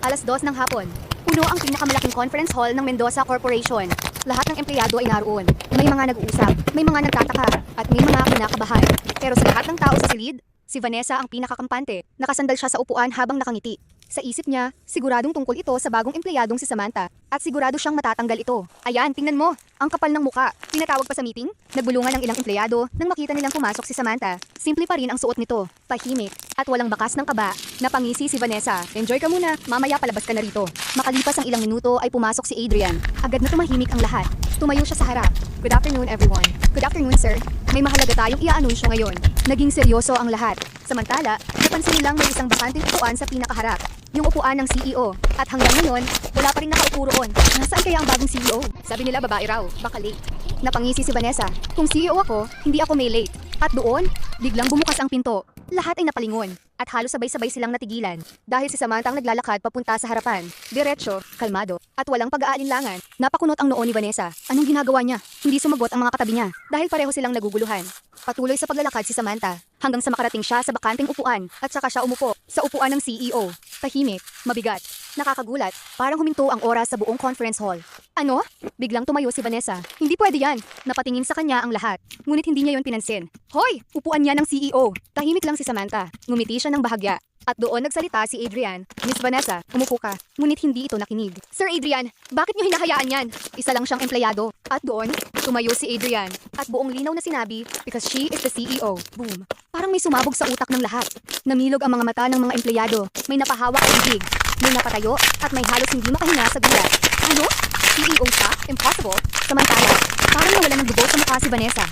2:00 ng hapon. Puno ang pinakamalaking conference hall ng Mendoza Corporation. Lahat ng empleyado ay naroon. May mga nag-uusap, may mga nagtataka, at may mga kinakabahan. Pero sa lahat ng tao sa silid, si Vanessa ang pinakakampante. Nakasandal siya sa upuan habang nakangiti. Sa isip niya, siguradong tungkol ito sa bagong empleyadong si Samantha. At sigurado siyang matatanggal ito. Ayan, tingnan mo. Ang kapal ng muka. Pinatawag pa sa meeting? Nagbulungan ng ilang empleyado nang makita nilang pumasok si Samantha. Simple pa rin ang suot nito. Tahimik. At walang bakas ng kaba. Napangisi si Vanessa. Enjoy ka muna. Mamaya palabas ka na rito. Makalipas ang ilang minuto ay pumasok si Adrian. Agad na tumahimik ang lahat. Tumayo siya sa harap. Good afternoon, everyone. Good afternoon, sir. May mahalaga tayong i-anunsyo ngayon. Naging seryoso ang lahat. Samantala, napansin nilang may isang bakanteng upuan sa pinakaharap. Yung upuan ng CEO. At hanggang ngayon, wala pa rin nakaupo roon. Nasaan kaya ang bagong CEO? Sabi nila babae raw, baka late. Napangisi si Vanessa. Kung CEO ako, hindi ako may late. At doon, biglang bumukas ang pinto. Lahat ay napalingon. At halos sabay-sabay silang natigilan. Dahil si Samantha ang naglalakad papunta sa harapan. Diretso, kalmado, at walang pag-aalinlangan. Napakunot ang noo ni Vanessa. Anong ginagawa niya? Hindi sumagot ang mga katabi niya. Dahil pareho silang naguguluhan. Patuloy sa paglalakad si Samantha. Hanggang sa makarating siya sa bakanteng upuan. At saka siya umupo sa upuan ng CEO. Tahimik, mabigat, nakakagulat. Parang huminto ang oras sa buong conference hall. Ano? Biglang tumayo si Vanessa. Hindi pwede yan. Napatingin sa kanya ang lahat. Ngunit hindi niya yon pinansin. Hoy! Upuan niya ng CEO. Tahimik lang si Samantha. Ngumiti siya ng bahagya. At doon nagsalita si Adrian. Miss Vanessa, umupo ka. Ngunit hindi ito nakinig. Sir Adrian, bakit niyo hinahayaan yan? Isa lang siyang empleyado. At doon, tumayo si Adrian. At buong linaw na sinabi, because she is the CEO. Boom. Parang may sumabog sa utak ng lahat. Namilog ang mga mata ng mga empleyado. May napahawak ang bibig. May napatayo at may halos hindi makahinga sa gulat. Ano? CEO siya? Impossible. Samantala, parang nawala ng dugo sa mukha si Vanessa.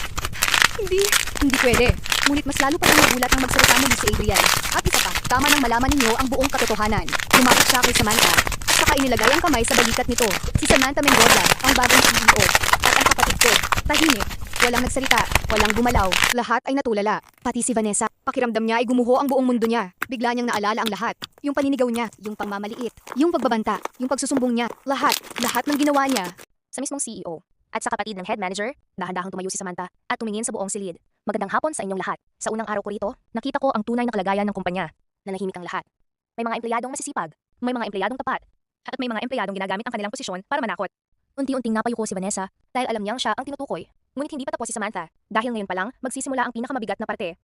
Hindi pwede. Ngunit mas lalo pa siyang nagulat nang magsalita muli si Adrian. At isa pa, tama nang malaman ninyo ang buong katotohanan. Lumapit siya kay Samantha. At saka inilagay ang kamay sa balikat nito. Si Samantha Mendoza, ang bagong CEO. At ang kapatid ko, tahimik. Walang nagsalita, walang gumalaw. Lahat ay natulala. Pati si Vanessa. Pakiramdam niya ay gumuho ang buong mundo niya. Bigla niyang naalala ang lahat. Yung paninigaw niya, yung pangmamaliit, yung pagbabanta, yung pagsusumbong niya. Lahat ng ginawa niya. Sa mismong CEO at sa kapatid ng head manager, dahan-dahang tumayo si Samantha at tumingin sa buong silid. Magandang hapon sa inyong lahat. Sa unang araw ko rito, nakita ko ang tunay na kalagayan ng kumpanya. Nanahimik ang lahat. May mga empleyadong masisipag, may mga empleyadong tapat, at may mga empleyadong ginagamit ang kanilang posisyon para manakot. Unti-unting napayuko si Vanessa dahil alam niyang siya ang tinutukoy. Ngunit hindi pa tapos si Samantha dahil ngayon pa lang magsisimula ang pinakamabigat na parte.